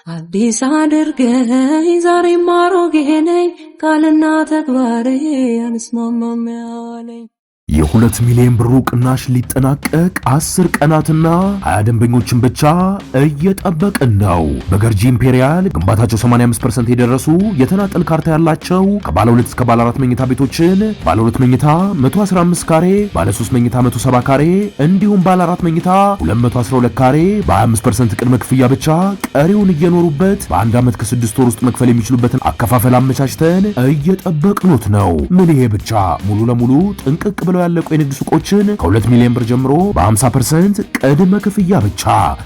አዲስ አድርገኝ ዛሬም አሮጌ ነኝ ቃልና ተግባሬ አንስማማም ያለኝ የ2 ሚሊዮን ብር ቅናሽ ሊጠናቀቅ 10 ቀናትና 20 ደንበኞችን ብቻ እየጠበቅን ነው። በገርጂ ኢምፔሪያል ግንባታቸው 85% የደረሱ የተናጠል ካርታ ያላቸው ከባለ 2 እስከ ባለ 4 መኝታ ቤቶችን ባለ 2 መኝታ 115 ካሬ፣ ባለ 3 መኝታ 170 ካሬ እንዲሁም ባለ 4 መኝታ 212 ካሬ በ25% ቅድመ ክፍያ ብቻ ቀሪውን እየኖሩበት በአንድ ዓመት ከ6 ወር ውስጥ መክፈል የሚችሉበትን አከፋፈል አመቻችተን እየጠበቅኑት ነው። ምን ይሄ ብቻ ሙሉ ለሙሉ ጥንቅቅ ብለው ያለቁ የንግድ ሱቆችን ከ2 ሚሊዮን ብር ጀምሮ በ50% ቅድመ ክፍያ ብቻ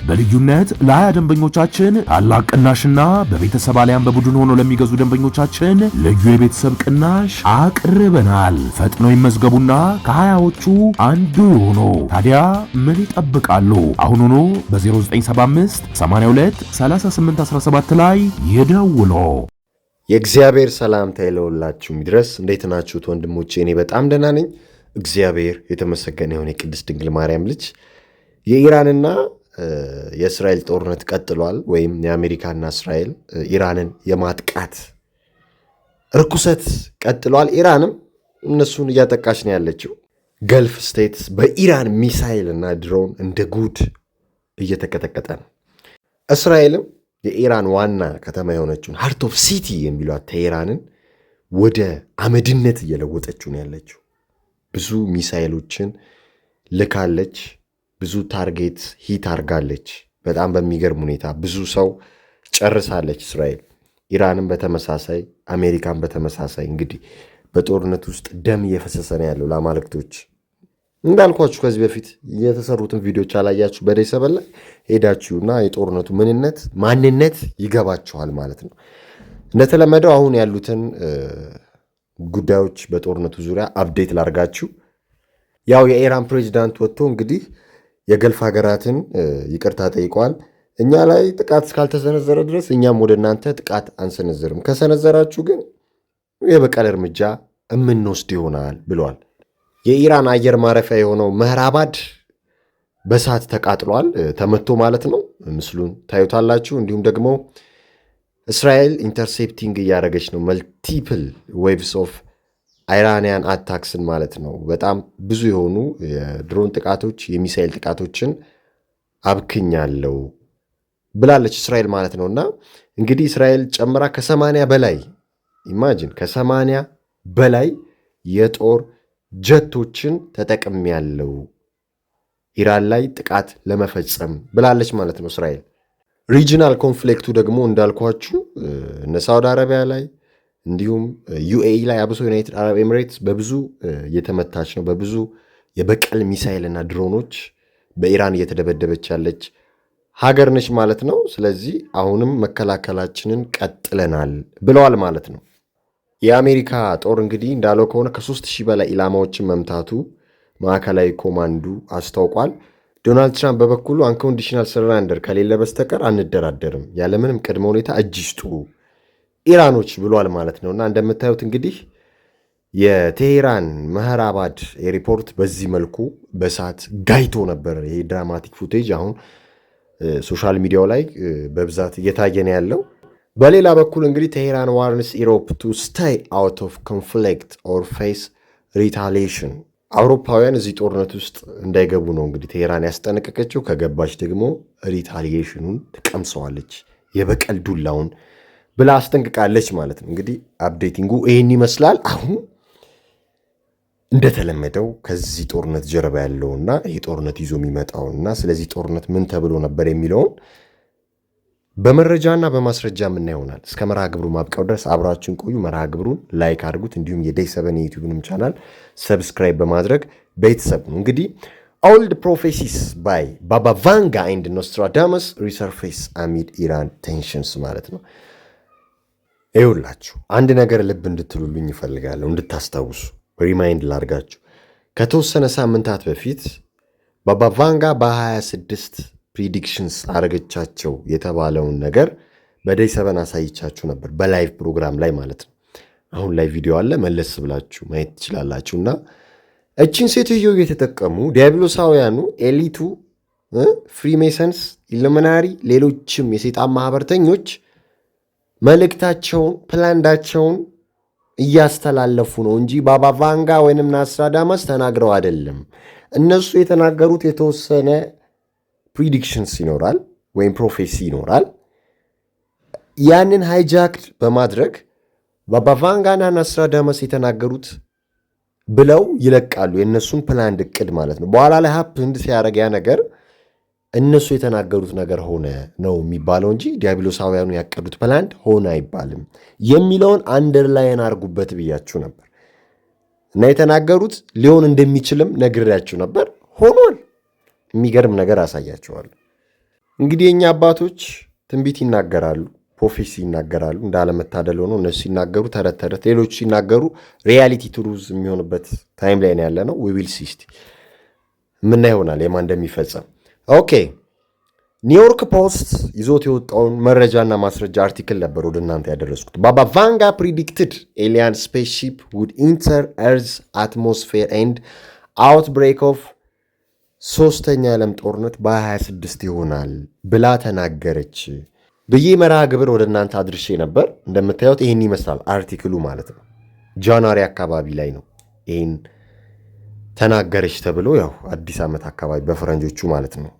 በልዩነት ለ20 ደንበኞቻችን ታላቅ ቅናሽና በቤተሰብ አሊያም በቡድን ሆኖ ለሚገዙ ደንበኞቻችን ልዩ የቤተሰብ ቅናሽ አቅርበናል። ፈጥነው ይመዝገቡና ከ20ዎቹ አንዱ ሆኖ ታዲያ ምን ይጠብቃሉ? አሁኑኑ በ0975 82 38 17 ላይ ይደውሉ። የእግዚአብሔር ሰላምታ ይለውላችሁ ይድረስ። እንዴት ናችሁት ወንድሞቼ? እኔ በጣም ደህና ነኝ። እግዚአብሔር የተመሰገነ ይሁን። የቅድስት ድንግል ማርያም ልጅ የኢራንና የእስራኤል ጦርነት ቀጥሏል። ወይም የአሜሪካና እስራኤል ኢራንን የማጥቃት ርኩሰት ቀጥሏል። ኢራንም እነሱን እያጠቃች ነው ያለችው። ገልፍ ስቴትስ በኢራን ሚሳይል እና ድሮን እንደ ጉድ እየተቀጠቀጠ ነው። እስራኤልም የኢራን ዋና ከተማ የሆነችውን ሃርት ኦፍ ሲቲ የሚሏት ቴሄራንን ወደ አመድነት እየለወጠችው ነው ያለችው። ብዙ ሚሳይሎችን ልካለች። ብዙ ታርጌት ሂት አርጋለች። በጣም በሚገርም ሁኔታ ብዙ ሰው ጨርሳለች እስራኤል። ኢራንም በተመሳሳይ አሜሪካን በተመሳሳይ። እንግዲህ በጦርነት ውስጥ ደም እየፈሰሰ ነው ያለው ለአማልክቶች። እንዳልኳችሁ ከዚህ በፊት የተሰሩትን ቪዲዮች አላያችሁ? በደይ ሰበል ላይ ሄዳችሁና የጦርነቱ ማንነት ይገባችኋል ማለት ነው። እንደተለመደው አሁን ያሉትን ጉዳዮች በጦርነቱ ዙሪያ አፕዴት ላርጋችሁ። ያው የኢራን ፕሬዚዳንት ወጥቶ እንግዲህ የገልፍ ሀገራትን ይቅርታ ጠይቀዋል። እኛ ላይ ጥቃት እስካልተሰነዘረ ድረስ እኛም ወደ እናንተ ጥቃት አንሰነዝርም፣ ከሰነዘራችሁ ግን የበቀል እርምጃ የምንወስድ ይሆናል ብለዋል። የኢራን አየር ማረፊያ የሆነው መህራባድ በእሳት ተቃጥሏል፣ ተመቶ ማለት ነው። ምስሉን ታዩታላችሁ። እንዲሁም ደግሞ እስራኤል ኢንተርሴፕቲንግ እያደረገች ነው መልቲፕል ዌቭስ ኦፍ አይራንያን አታክስን ማለት ነው። በጣም ብዙ የሆኑ የድሮን ጥቃቶች፣ የሚሳኤል ጥቃቶችን አብክኛለው ብላለች እስራኤል ማለት ነው። እና እንግዲህ እስራኤል ጨምራ ከ80 በላይ ኢማጂን ከ80 በላይ የጦር ጀቶችን ተጠቅሜያለው ኢራን ላይ ጥቃት ለመፈጸም ብላለች ማለት ነው እስራኤል። ሪጂናል ኮንፍሊክቱ ደግሞ እንዳልኳችሁ እነ ሳውዲ አረቢያ ላይ እንዲሁም ዩኤኢ ላይ አብሶ ዩናይትድ አረብ ኤሚሬትስ በብዙ እየተመታች ነው። በብዙ የበቀል ሚሳይል እና ድሮኖች በኢራን እየተደበደበች ያለች ሀገር ነች ማለት ነው። ስለዚህ አሁንም መከላከላችንን ቀጥለናል ብለዋል ማለት ነው። የአሜሪካ ጦር እንግዲህ እንዳለው ከሆነ ከ3000 በላይ ኢላማዎችን መምታቱ ማዕከላዊ ኮማንዱ አስታውቋል። ዶናልድ ትራምፕ በበኩሉ አንኮንዲሽናል ሰረንደር ከሌለ በስተቀር አንደራደርም፣ ያለምንም ቅድመ ሁኔታ እጅ ይስጡ ኢራኖች ብሏል ማለት ነው። እና እንደምታዩት እንግዲህ የቴሄራን መህራባድ ኤርፖርት በዚህ መልኩ በእሳት ጋይቶ ነበር። ይሄ ድራማቲክ ፉቴጅ አሁን ሶሻል ሚዲያው ላይ በብዛት እየታየ ነው ያለው። በሌላ በኩል እንግዲህ ቴሄራን ዋርንስ ኢሮፕ ቱ ስቴይ አውት ኦፍ ኮንፍሊክት ኦር ፌስ ሪታሊዬሽን፣ አውሮፓውያን እዚህ ጦርነት ውስጥ እንዳይገቡ ነው እንግዲህ ቴሄራን ያስጠነቀቀችው። ከገባች ደግሞ ሪታሊዬሽኑን ትቀምሰዋለች፣ የበቀል ዱላውን ብላ አስጠንቅቃለች ማለት ነው። እንግዲህ አፕዴቲንጉ ይህን ይመስላል። አሁን እንደተለመደው ከዚህ ጦርነት ጀርባ ያለውና ይህ ጦርነት ይዞ የሚመጣውና ስለዚህ ጦርነት ምን ተብሎ ነበር የሚለውን በመረጃና በማስረጃ ምን ይሆናል። እስከ መርሃ ግብሩ ማብቂያው ድረስ አብራችሁን ቆዩ። መርሃ ግብሩን ላይክ አድርጉት። እንዲሁም የዴይ 7 የዩቲዩብንም ቻናል ሰብስክራይብ በማድረግ ቤተሰብ ነው። እንግዲህ ኦልድ ፕሮፌሲስ ባይ ባባ ቫንጋ ኤንድ ኖስትራዳመስ ሪሰርፌስ አሚድ ኢራን ቴንሽንስ ማለት ነው። ይኸውላችሁ አንድ ነገር ልብ እንድትሉልኝ ይፈልጋለሁ፣ እንድታስታውሱ ሪማይንድ ላርጋችሁ። ከተወሰነ ሳምንታት በፊት ባባ ቫንጋ በ26 ፕሪዲክሽንስ አረገቻቸው የተባለውን ነገር በዴይ 7 አሳይቻችሁ ነበር፣ በላይቭ ፕሮግራም ላይ ማለት ነው። አሁን ላይ ቪዲዮ አለ፣ መለስ ብላችሁ ማየት ትችላላችሁና እቺን ሴትዮ እየተጠቀሙ ዲያብሎሳውያኑ ኤሊቱ ፍሪሜሰንስ፣ ኢሉሚናሪ፣ ሌሎችም የሰይጣን ማህበርተኞች መልእክታቸውን ፕላንዳቸውን እያስተላለፉ ነው እንጂ ባባ ቫንጋ ወይንም ናስትራዳመስ ተናግረው አይደለም። እነሱ የተናገሩት የተወሰነ ፕሪዲክሽንስ ይኖራል ወይም ፕሮፌሲ ይኖራል። ያንን ሃይጃክድ በማድረግ ባባ ቫንጋና ናስትራዳመስ የተናገሩት ብለው ይለቃሉ። የእነሱን ፕላንድ እቅድ ማለት ነው። በኋላ ላይ ሀፕንድ ሲያደርግ ያ ነገር እነሱ የተናገሩት ነገር ሆነ ነው የሚባለው እንጂ ዲያብሎሳውያኑ ያቀዱት ፕላንድ ሆነ አይባልም የሚለውን አንደርላይን አድርጉበት ብያችሁ ነበር እና የተናገሩት ሊሆን እንደሚችልም ነግሬያችሁ ነበር። ሆኗል። የሚገርም ነገር አሳያችኋለሁ። እንግዲህ የኛ አባቶች ትንቢት ይናገራሉ፣ ፕሮፌሲ ይናገራሉ። እንዳለመታደል ሆኖ እነሱ ሲናገሩ ተረት ተረት፣ ሌሎች ሲናገሩ ሪያሊቲ ትሩዝ የሚሆንበት ታይም ላይ ነው ያለ ነው። ዊል ሲስቲ ምና ይሆናል የማን እንደሚፈጸም። ኦኬ ኒውዮርክ ፖስት ይዞት የወጣውን መረጃና ማስረጃ አርቲክል ነበር ወደ እናንተ ያደረስኩት። ባባ ቫንጋ ፕሪዲክትድ ኤሊያን ስፔስሺፕ ውድ ኢንተር ኤርዝ አትሞስፌር ኤንድ አውትብሬክ ኦፍ ሶስተኛ የዓለም ጦርነት በ26 ይሆናል ብላ ተናገረች ብዬ መርሃ ግብር ወደ እናንተ አድርሼ ነበር። እንደምታዩት ይህን ይመስላል አርቲክሉ ማለት ነው። ጃንዋሪ አካባቢ ላይ ነው ይህን ተናገረች ተብሎ ያው አዲስ ዓመት አካባቢ በፈረንጆቹ ማለት ነው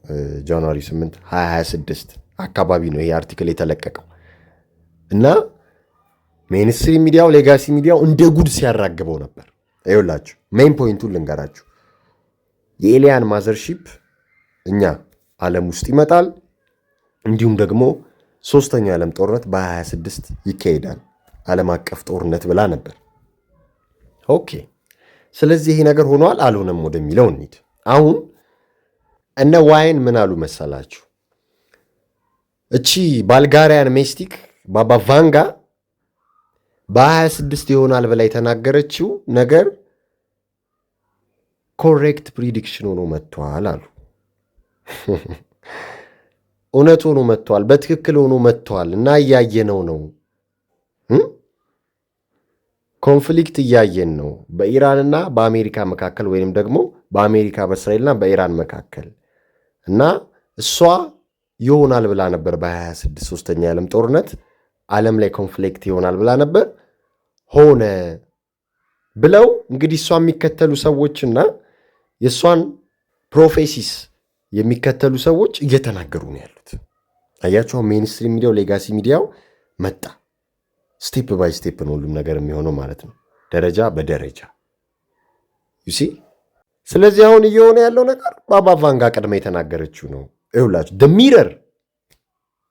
ጃንዋሪ 8 2026 አካባቢ ነው ይሄ አርቲክል የተለቀቀው እና ሜንስትሪም ሚዲያው ሌጋሲ ሚዲያው እንደ ጉድ ሲያራግበው ነበር። ይኸውላችሁ ሜን ፖይንቱን ልንገራችሁ። የኤሊያን ማዘርሺፕ እኛ ዓለም ውስጥ ይመጣል፣ እንዲሁም ደግሞ ሶስተኛው የዓለም ጦርነት በ26 ይካሄዳል፣ ዓለም አቀፍ ጦርነት ብላ ነበር። ኦኬ ስለዚህ ይሄ ነገር ሆኗል አልሆነም ወደሚለው እንሂድ። አሁን እነ ዋይን ምን አሉ መሰላችሁ? እቺ ባልጋሪያን ሜስቲክ ባባ ቫንጋ በ26 ይሆናል ብላ የተናገረችው ነገር ኮሬክት ፕሪዲክሽን ሆኖ መጥቷል አሉ። እውነት ሆኖ መጥቷል፣ በትክክል ሆኖ መጥቷል እና እያየነው ነው። ኮንፍሊክት እያየን ነው በኢራንና በአሜሪካ መካከል ወይንም ደግሞ በአሜሪካ በእስራኤልና በኢራን መካከል እና እሷ ይሆናል ብላ ነበር በ26 ሶስተኛ የዓለም ጦርነት ዓለም ላይ ኮንፍሊክት ይሆናል ብላ ነበር። ሆነ ብለው እንግዲህ እሷ የሚከተሉ ሰዎችና የእሷን ፕሮፌሲስ የሚከተሉ ሰዎች እየተናገሩ ነው ያሉት። አያቸው ሜንስትሪም ሚዲያው ሌጋሲ ሚዲያው መጣ። ስቴፕ ባይ ስቴፕ ነው ሁሉም ነገር የሚሆነው ማለት ነው፣ ደረጃ በደረጃ ዩሲ። ስለዚህ አሁን እየሆነ ያለው ነገር ባባ ቫንጋ ቀድማ የተናገረችው ነው። ይኸውላችሁ ደ ሚረር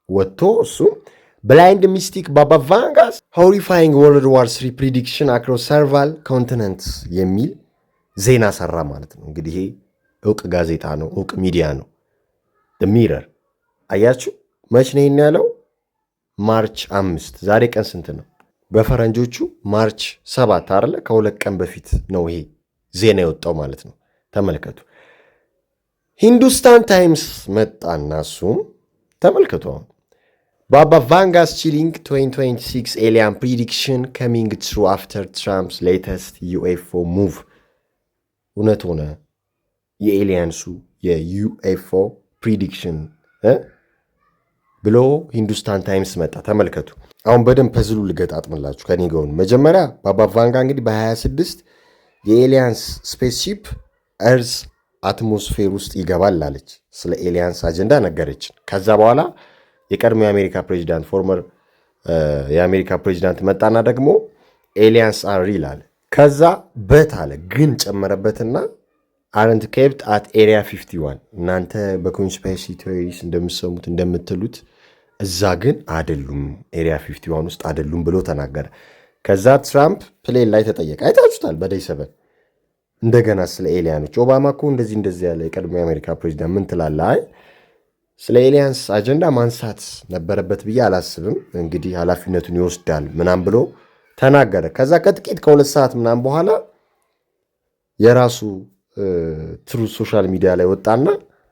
ወጥቶ እሱ ብላይንድ ሚስቲክ ባባ ቫንጋስ ሆሪፋይንግ ወርልድ ዋር 3 ፕሪዲክሽን አክሮስ ሰርቫል ኮንቲነንትስ የሚል ዜና ሰራ ማለት ነው። እንግዲህ ይሄ እውቅ ጋዜጣ ነው፣ እውቅ ሚዲያ ነው። ደ ሚረር አያችሁ። መች ነው ይሄን ያለው? ማርች 5 ዛሬ ቀን ስንት ነው? በፈረንጆቹ ማርች 7 አይደለ? ከሁለት ቀን በፊት ነው ይሄ ዜና የወጣው ማለት ነው። ተመልከቱ። ሂንዱስታን ታይምስ መጣና እሱም ተመልከቱ። አሁን ባባ ቫንጋስ ቺሊንግ 2026 ኤሊያን ፕሪዲክሽን ከሚንግ ትሩ አፍተር ትራምፕስ ሌተስት ዩኤፍኦ ሙቭ። እውነት ሆነ የኤሊያንሱ የዩኤፍኦ ፕሪዲክሽን ብሎ ሂንዱስታን ታይምስ መጣ። ተመልከቱ። አሁን በደንብ ፐዝሉ ልገጣጥምላችሁ ከኔ ጋር። መጀመሪያ ባባ ቫንጋ እንግዲህ በ26 የኤሊያንስ ስፔስሺፕ እርዝ አትሞስፌር ውስጥ ይገባል አለች። ስለ ኤሊያንስ አጀንዳ ነገረችን። ከዛ በኋላ የቀድሞ የአሜሪካ ፕሬዚዳንት ፎርመር የአሜሪካ ፕሬዚዳንት መጣና ደግሞ ኤሊያንስ አር ሪል አለ። ከዛ በት አለ ግን ጨመረበትና አረንት ኬፕት አት ኤሪያ 51 እናንተ በኮንስፓይሲ ቲዮሪስ እንደምትሰሙት እንደምትሉት እዛ ግን አይደሉም፣ ኤሪያ 51 ውስጥ አይደሉም ብሎ ተናገረ። ከዛ ትራምፕ ፕሌን ላይ ተጠየቀ። አይታችሁታል በደይ ሰበን እንደገና ስለ ኤሊያኖች ኦባማ እኮ እንደዚህ ያለ የቀድሞ የአሜሪካ ፕሬዚዳንት ምን ትላለህ? አይ ስለ ኤሊያንስ አጀንዳ ማንሳት ነበረበት ብዬ አላስብም፣ እንግዲህ ኃላፊነቱን ይወስዳል ምናም ብሎ ተናገረ። ከዛ ከጥቂት ከ2 ሰዓት ምናም በኋላ የራሱ ትሩ ሶሻል ሚዲያ ላይ ወጣና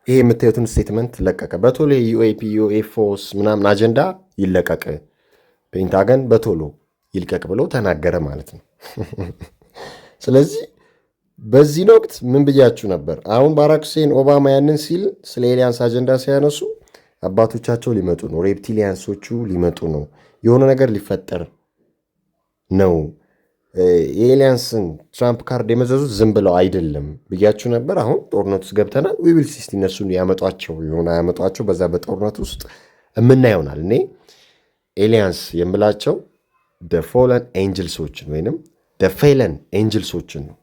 ይሄ የምታዩትን ስቴትመንት ለቀቀ። በቶሎ ዩኤፒ ዩኤፍኦስ ምናምን አጀንዳ ይለቀቅ፣ ፔንታገን በቶሎ ይልቀቅ ብሎ ተናገረ ማለት ነው። ስለዚህ በዚህን ወቅት ምን ብያችሁ ነበር? አሁን ባራክ ሁሴን ኦባማ ያንን ሲል ስለ ኤሊያንስ አጀንዳ ሲያነሱ አባቶቻቸው ሊመጡ ነው፣ ሬፕቲሊያንሶቹ ሊመጡ ነው፣ የሆነ ነገር ሊፈጠር ነው፣ የኤሊያንስን ትራምፕ ካርድ የመዘዙት ዝም ብለው አይደለም ብያችሁ ነበር። አሁን ጦርነት ውስጥ ገብተናል። ዊል ሲስት እነሱን ያመጧቸው የሆነ ያመጧቸው በዛ በጦርነት ውስጥ የምናየውናል። እኔ ኤሊያንስ የምላቸው ፎለን ኤንጅልሶችን ወይንም ፌለን ኤንጅልሶችን ነው።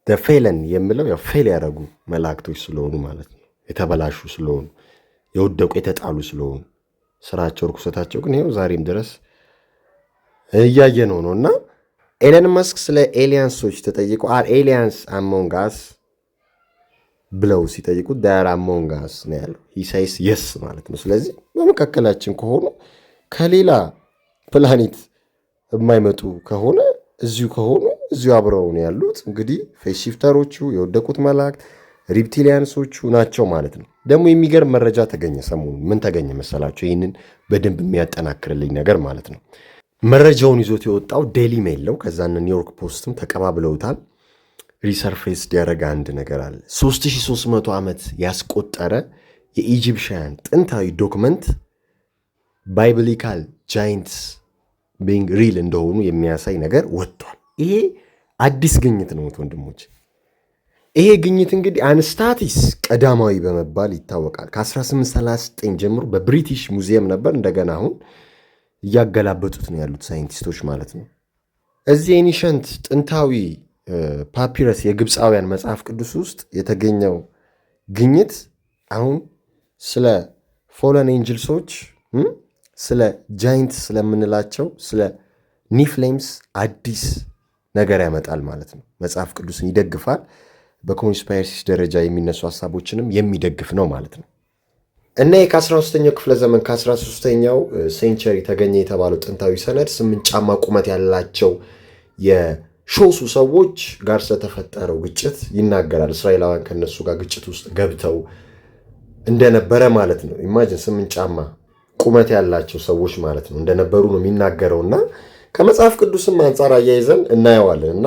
ፌለን የምለው ያው ፌል ያደረጉ መላእክቶች ስለሆኑ ማለት ነው። የተበላሹ ስለሆኑ የወደቁ የተጣሉ ስለሆኑ ስራቸው ርኩሰታቸው ግን ይኸው ዛሬም ድረስ እያየ ነው እና ኤለን መስክ ስለ ኤሊያንሶች ተጠይቁ አር ኤሊያንስ አሞንግ አስ ብለው ሲጠይቁ ዳር አሞንግ አስ ነው ያለው። ሂሳይስ የስ ማለት ነው። ስለዚህ በመካከላችን ከሆኑ ከሌላ ፕላኔት የማይመጡ ከሆነ እዚሁ ከሆኑ እዚሁ አብረው ነው ያሉት። እንግዲህ ፌስ ሽፍተሮቹ የወደቁት መላእክት ሪፕቲሊያንሶቹ ናቸው ማለት ነው። ደግሞ የሚገርም መረጃ ተገኘ ሰሞኑን። ምን ተገኘ መሰላቸው? ይህንን በደንብ የሚያጠናክርልኝ ነገር ማለት ነው። መረጃውን ይዞት የወጣው ዴሊ ሜል ነው። ከዛን ኒውዮርክ ፖስትም ተቀባብለውታል። ሪሰርፌስ ያደረገ አንድ ነገር አለ። 3300 ዓመት ያስቆጠረ የኢጂፕሽያን ጥንታዊ ዶክመንት ባይብሊካል ጃይንትስ ቢንግ ሪል እንደሆኑ የሚያሳይ ነገር ወጥቷል። ይሄ አዲስ ግኝት ነው ወንድሞች። ይሄ ግኝት እንግዲህ አንስታቲስ ቀዳማዊ በመባል ይታወቃል። ከ1839 ጀምሮ በብሪቲሽ ሙዚየም ነበር። እንደገና አሁን እያገላበጡት ነው ያሉት ሳይንቲስቶች ማለት ነው። እዚህ ኤኒሸንት ጥንታዊ ፓፒረስ የግብፃውያን መጽሐፍ ቅዱስ ውስጥ የተገኘው ግኝት አሁን ስለ ፎለን ኤንጅልሶች ስለ ጃይንት ስለምንላቸው ስለ ኒፍሌምስ አዲስ ነገር ያመጣል ማለት ነው። መጽሐፍ ቅዱስን ይደግፋል። በኮንስፓይረሲስ ደረጃ የሚነሱ ሀሳቦችንም የሚደግፍ ነው ማለት ነው። እና ከ13ኛው ክፍለ ዘመን ከ13ኛው ሴንቸሪ ተገኘ የተባለው ጥንታዊ ሰነድ 8 ጫማ ቁመት ያላቸው የሾሱ ሰዎች ጋር ስለተፈጠረው ግጭት ይናገራል። እስራኤላውያን ከነሱ ጋር ግጭት ውስጥ ገብተው እንደነበረ ማለት ነው። ኢማጂን 8 ጫማ ቁመት ያላቸው ሰዎች ማለት ነው እንደነበሩ ነው የሚናገረውና ከመጽሐፍ ቅዱስም አንጻር አያይዘን እናየዋለን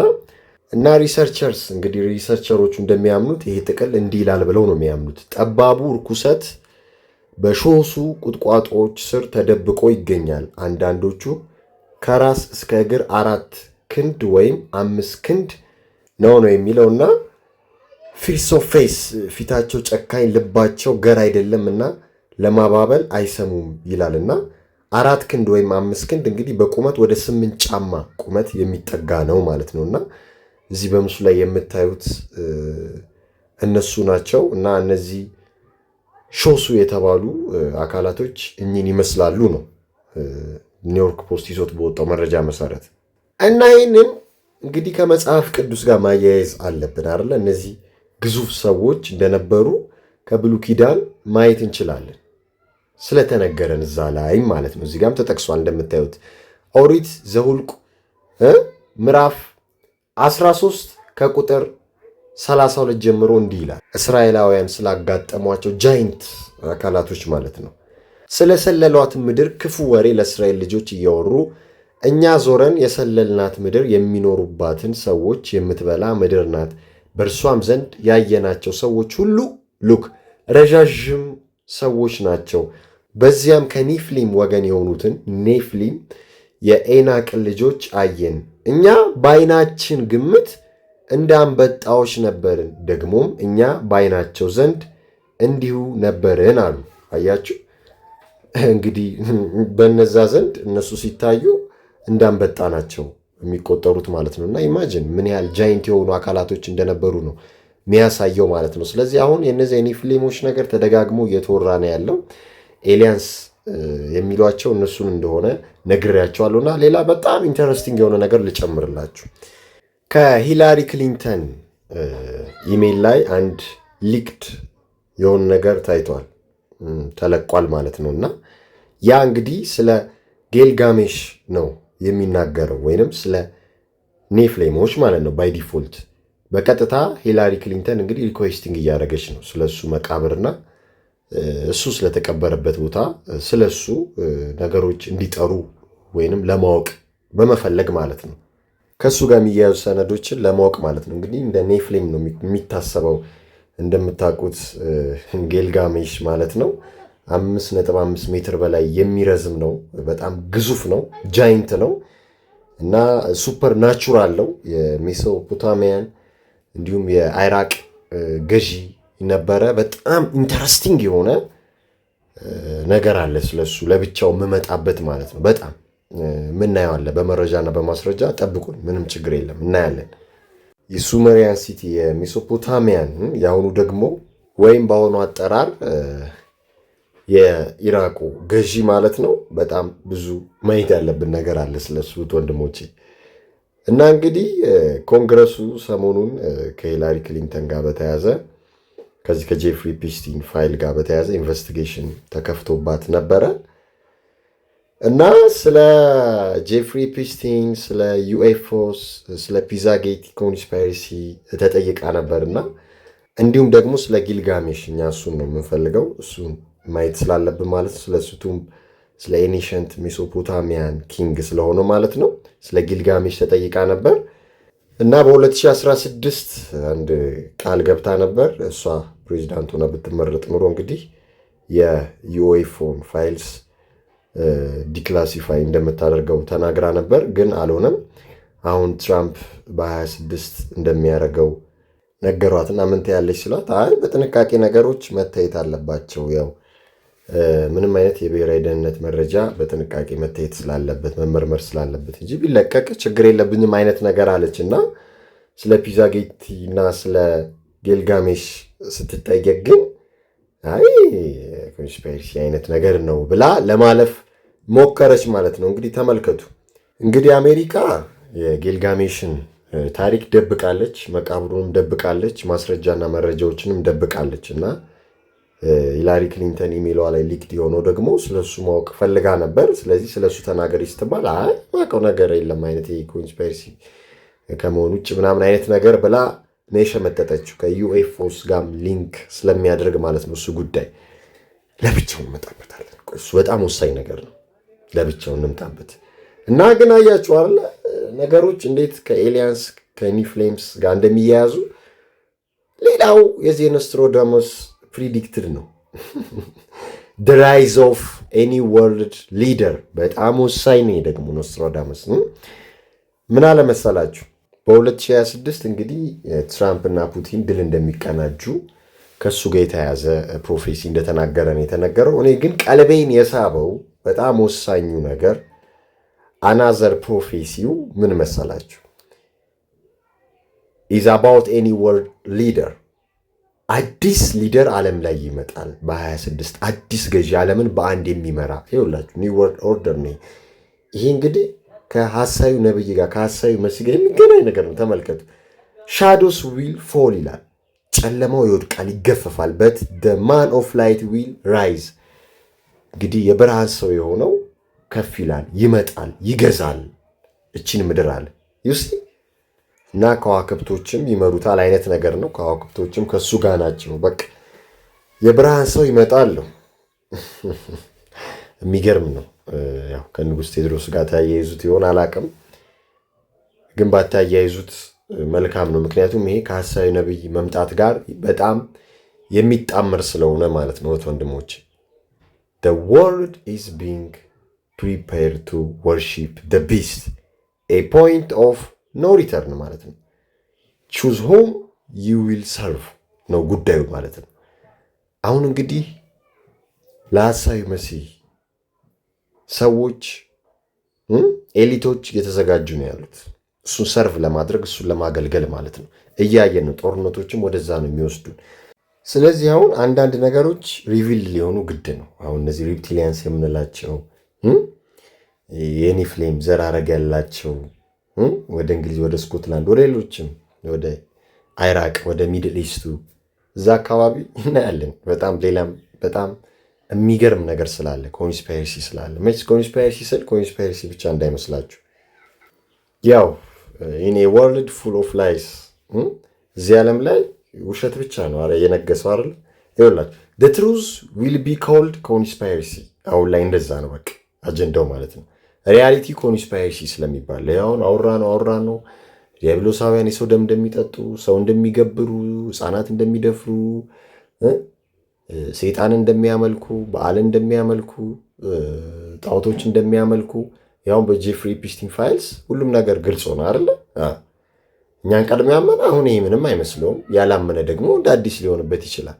እና ሪሰርቸርስ እንግዲህ ሪሰርቸሮቹ እንደሚያምኑት ይሄ ጥቅል እንዲህ ይላል ብለው ነው የሚያምኑት። ጠባቡ ርኩሰት በሾሱ ቁጥቋጦዎች ስር ተደብቆ ይገኛል። አንዳንዶቹ ከራስ እስከ እግር 4 ክንድ ወይም 5 ክንድ ነው የሚለውና ፊስ ኦፍ ፌስ ፊታቸው ጨካኝ ልባቸው ገር አይደለምና ለማባበል አይሰሙም ይላልና 4 ክንድ ወይም 5 ክንድ እንግዲህ በቁመት ወደ 8 ጫማ ቁመት የሚጠጋ ነው ማለት ነውና እዚህ በምስሉ ላይ የምታዩት እነሱ ናቸው እና እነዚህ ሾሱ የተባሉ አካላቶች እኚህን ይመስላሉ ነው ኒውዮርክ ፖስት ይዞት በወጣው መረጃ መሰረት። እና ይህንን እንግዲህ ከመጽሐፍ ቅዱስ ጋር ማያያዝ አለብን አይደለ? እነዚህ ግዙፍ ሰዎች እንደነበሩ ከብሉይ ኪዳን ማየት እንችላለን ስለተነገረን እዛ ላይ ማለት ነው። እዚህ ጋርም ተጠቅሷል እንደምታዩት ኦሪት ዘኍልቍ ምዕራፍ 13 ከቁጥር 32 ጀምሮ እንዲህ ይላል። እስራኤላውያን ስላጋጠሟቸው ጃይንት አካላቶች ማለት ነው ስለሰለሏት ምድር ክፉ ወሬ ለእስራኤል ልጆች እያወሩ እኛ ዞረን የሰለልናት ምድር የሚኖሩባትን ሰዎች የምትበላ ምድር ናት። በእርሷም ዘንድ ያየናቸው ሰዎች ሁሉ ሉክ ረዣዥም ሰዎች ናቸው። በዚያም ከኒፍሊም ወገን የሆኑትን ኔፍሊም የኤናቅን ልጆች አየን። እኛ በዓይናችን ግምት እንደ አንበጣዎች ነበርን፣ ደግሞም እኛ በዓይናቸው ዘንድ እንዲሁ ነበርን አሉ። አያችሁ እንግዲህ በነዛ ዘንድ እነሱ ሲታዩ እንዳንበጣ ናቸው የሚቆጠሩት ማለት ነው። እና ኢማጂን ምን ያህል ጃይንት የሆኑ አካላቶች እንደነበሩ ነው የሚያሳየው ማለት ነው። ስለዚህ አሁን የነዚህ የኒፍሌሞች ነገር ተደጋግሞ እየተወራ ነው ያለው። ኤሊያንስ የሚሏቸው እነሱን እንደሆነ ነግሬያቸዋለሁ። እና ሌላ በጣም ኢንተረስቲንግ የሆነ ነገር ልጨምርላችሁ። ከሂላሪ ክሊንተን ኢሜይል ላይ አንድ ሊክድ የሆነ ነገር ታይቷል ተለቋል ማለት ነው። እና ያ እንግዲህ ስለ ጌልጋሜሽ ነው የሚናገረው ወይንም ስለ ኔፍሌሞች ማለት ነው። ባይ ዲፎልት በቀጥታ ሂላሪ ክሊንተን እንግዲህ ሪኩዌስቲንግ እያደረገች ነው ስለሱ መቃብርና እሱ ስለተቀበረበት ቦታ ስለሱ ነገሮች እንዲጠሩ ወይንም ለማወቅ በመፈለግ ማለት ነው። ከሱ ጋር የሚያያዙ ሰነዶችን ለማወቅ ማለት ነው። እንግዲህ እንደ ኔፍሌም ነው የሚታሰበው። እንደምታውቁት ጊልጋሜሽ ማለት ነው 5.5 ሜትር በላይ የሚረዝም ነው። በጣም ግዙፍ ነው፣ ጃይንት ነው እና ሱፐር ናቹራል ነው። የሜሶፖታሚያን እንዲሁም የአይራቅ ገዢ ነበረ። በጣም ኢንተረስቲንግ የሆነ ነገር አለ ስለሱ ለብቻው የምመጣበት ማለት ነው። በጣም ምናየው አለ በመረጃና በማስረጃ ጠብቁን፣ ምንም ችግር የለም እናያለን። የሱሜሪያን ሲቲ የሜሶፖታሚያን የአሁኑ ደግሞ ወይም በአሁኑ አጠራር የኢራቁ ገዢ ማለት ነው። በጣም ብዙ ማየት ያለብን ነገር አለ ስለሱ ወንድሞቼ። እና እንግዲህ ኮንግረሱ ሰሞኑን ከሂላሪ ክሊንተን ጋር በተያዘ ከዚህ ከጄፍሪ ፒስቲን ፋይል ጋር በተያዘ ኢንቨስቲጌሽን ተከፍቶባት ነበረ እና ስለ ጄፍሪ ፒስቲን፣ ስለ ዩኤፍኦስ፣ ስለ ፒዛጌት ኮንስፓይረሲ ተጠይቃ ነበርና እንዲሁም ደግሞ ስለ ጊልጋሜሽ እኛ እሱን ነው የምንፈልገው፣ እሱን ማየት ስላለብን ማለት ነው። ስለ ሱቱም ስለ ኤኒሸንት ሜሶፖታሚያን ኪንግ ስለሆነ ማለት ነው። ስለ ጊልጋሜሽ ተጠይቃ ነበር እና በ2016 አንድ ቃል ገብታ ነበር። እሷ ፕሬዚዳንት ሆና ብትመረጥ ኑሮ እንግዲህ የዩኤፍኦን ፋይልስ ዲክላሲፋይ እንደምታደርገው ተናግራ ነበር፣ ግን አልሆነም። አሁን ትራምፕ በ26 እንደሚያደርገው ነገሯትና ምን ትያለች ስላት፣ አይ በጥንቃቄ ነገሮች መታየት አለባቸው፣ ያው ምንም አይነት የብሔራዊ ደህንነት መረጃ በጥንቃቄ መታየት ስላለበት መመርመር ስላለበት እንጂ ቢለቀቅ ችግር የለብኝም አይነት ነገር አለች። እና ስለ ፒዛጌቲ እና ስለ ጊልጋሜሽ ስትጠየቅ ግን አይ ኮንስፓይረሲ አይነት ነገር ነው ብላ ለማለፍ ሞከረች ማለት ነው። እንግዲህ ተመልከቱ። እንግዲህ አሜሪካ የጊልጋሜሽን ታሪክ ደብቃለች፣ መቃብሩንም ደብቃለች፣ ማስረጃና መረጃዎችንም ደብቃለች። እና ሂላሪ ክሊንተን ኢሜሏ ላይ ሊክድ የሆነው ደግሞ ስለሱ ማወቅ ፈልጋ ነበር። ስለዚህ ስለሱ ተናገሪ ስትባል አይ ማውቀው ነገር የለም አይነት ኮንስፓይረሲ ከመሆኑ ውጭ ምናምን አይነት ነገር ብላ ነው የሸመጠጠችው። ከዩኤፍኦስ ጋር ሊንክ ስለሚያደርግ ማለት ነው። እሱ ጉዳይ ለብቻው እንመጣበታለን። እሱ በጣም ወሳኝ ነገር ነው። ለብቻው እንምጣበት እና ግን አያችሁ አይደል ነገሮች እንዴት ከኤሊያንስ ከኒፍሌምስ ጋር እንደሚያያዙ። ሌላው የዚህ ኖስትራዳመስ ፕሪዲክትድ ነው the rise of any world leader በጣም ወሳኝ ነው ደግሞ ኖስትራዳመስ። ምን አለ መሰላችሁ በ2026 እንግዲህ ትራምፕ እና ፑቲን ድል እንደሚቀናጁ ከሱ ጋር የተያዘ ፕሮፌሲ እንደተናገረ ነው የተነገረው። እኔ ግን ቀልቤን የሳበው በጣም ወሳኙ ነገር አናዘር ፕሮፌሲው ምን መሰላችሁ is about any world leader አዲስ ሊደር ዓለም ላይ ይመጣል በ26 አዲስ ገዢ ዓለምን በአንድ የሚመራ ይኸውላችሁ ኒው ወርልድ ኦርደር ነው ይሄ። እንግዲህ ከሐሳዩ ነብይ ጋር ከሐሳዩ መሲህ ጋር የሚገናኝ ነገር ነው። ተመልከቱ። shadows will fall ይላል፣ ጨለማው ይወድቃል ይገፈፋል፣ but the man of light will rise እንግዲህ የብርሃን ሰው የሆነው ከፍ ይላል ይመጣል ይገዛል እቺን ምድር አለ ዩሲ እና ከዋክብቶችም ይመሩታል አይነት ነገር ነው። ከዋክብቶችም ከሱ ጋር ናቸው። በቃ የብርሃን ሰው ይመጣል። የሚገርም ነው። ያው ከንጉስ ቴዎድሮስ ጋር ታያይዙት ይሆን አላቅም፣ ግን ባታያይዙት መልካም ነው። ምክንያቱም ይሄ ከሐሳዊ ነብይ መምጣት ጋር በጣም የሚጣመር ስለሆነ ማለት ነው። ወንድሞች the world is being prepared to worship the beast a point of no return ማለት ነው። choose whom you will serve ነው ጉዳዩ ማለት ነው። አሁን እንግዲህ ለሐሳዊ መሲህ ሰዎች ኤሊቶች እየተዘጋጁ ነው ያሉት እሱን ሰርቭ ለማድረግ እሱን ለማገልገል ማለት ነው። እያየን ነው። ጦርነቶችም ወደዛ ነው የሚወስዱን። ስለዚህ አሁን አንዳንድ ነገሮች ሪቪል ሊሆኑ ግድ ነው። አሁን እነዚህ ሪፕቲሊያንስ የምንላቸው የኒፍሌም ዘር ሐረግ ያላቸው ወደ እንግሊዝ፣ ወደ ስኮትላንድ፣ ወደ ሌሎችም ወደ አይራቅ፣ ወደ ሚድል ኢስቱ እዛ አካባቢ እናያለን። በጣም ሌላም በጣም የሚገርም ነገር ስላለ ኮንስፓይረሲ ስላለ መች ኮንስፓይረሲ ስል ኮንስፓይረሲ ብቻ እንዳይመስላችሁ። ያው ኢን ኤ ወርልድ ፉል ኦፍ ላይስ እዚህ ዓለም ላይ ውሸት ብቻ ነው አረ የነገሰው አይደል? ይኸውላችሁ the truth will be called conspiracy አሁን ላይ እንደዛ ነው በቃ አጀንዳው ማለት ነው። ሪያሊቲ ኮንስፓይረሲ ስለሚባል ያውን አውራ ነው ዲያብሎሳውያን የሰው ደም እንደሚጠጡ፣ ሰው እንደሚገብሩ፣ ህፃናት እንደሚደፍሩ፣ ሰይጣን እንደሚያመልኩ፣ በዓል እንደሚያመልኩ፣ ጣዖቶች እንደሚያመልኩ ያውን በጄፍሪ ኤፕስቲን ፋይልስ ሁሉም ነገር ግልጽ ሆነ አይደለ? እኛን ቀድሞ ያመነ አሁን ይሄ ምንም አይመስለውም፣ ያላመነ ደግሞ እንደ አዲስ ሊሆንበት ይችላል።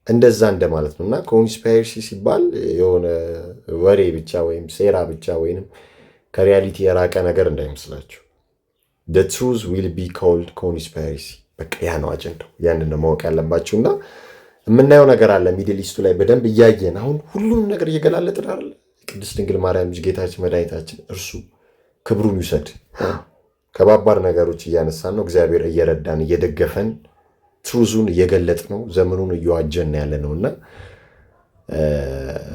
እንደዛ እንደማለት ነው። እና ኮንስፓይረሲ ሲባል የሆነ ወሬ ብቻ ወይም ሴራ ብቻ ወይም ከሪያሊቲ የራቀ ነገር እንዳይመስላችሁ። the truth will be called conspiracy። በቃ ያ ነው አጀንዳው። ያንን ነው ማወቅ ያለባችሁ። እና የምናየው ነገር አለ ሚድል ኢስቱ ላይ በደንብ እያየን አሁን ሁሉንም ነገር እየገላለጥን አይደል? ቅድስት ድንግል ማርያም ልጅ ጌታችን መድኃኒታችን እርሱ ክብሩን ይውሰድ። ከባባድ ነገሮች እያነሳን ነው። እግዚአብሔር እየረዳን እየደገፈን ትሩዙን እየገለጥ ነው። ዘመኑን እየዋጀን ያለ ነው። እና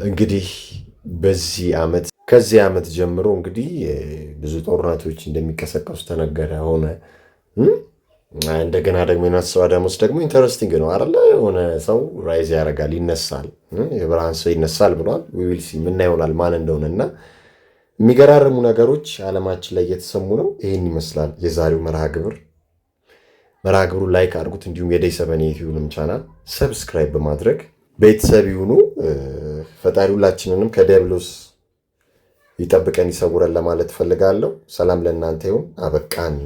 እንግዲህ ከዚህ ዓመት ጀምሮ እንግዲህ ብዙ ጦርነቶች እንደሚቀሰቀሱ ተነገረ ሆነ። እንደገና ደግሞ የናስዋዳሞስ ደግሞ ኢንተረስቲንግ ነው አይደለ? የሆነ ሰው ራይዝ ያደርጋል፣ ይነሳል፣ የብርሃን ሰው ይነሳል ብሏል። ዊል ሲ ምን ይሆናል ማን እንደሆነ እና የሚገራርሙ ነገሮች ዓለማችን ላይ እየተሰሙ ነው። ይህን ይመስላል የዛሬው መርሃ ግብሩ ላይክ አድርጉት። እንዲሁም የደይ ሰበን የዩቲዩብንም ቻናል ሰብስክራይብ በማድረግ ቤተሰብ ይሁኑ። ፈጣሪ ሁላችንንም ከዲያብሎስ ይጠብቀን ይሰውረን ለማለት ፈልጋለሁ። ሰላም ለእናንተ ይሁን። አበቃን።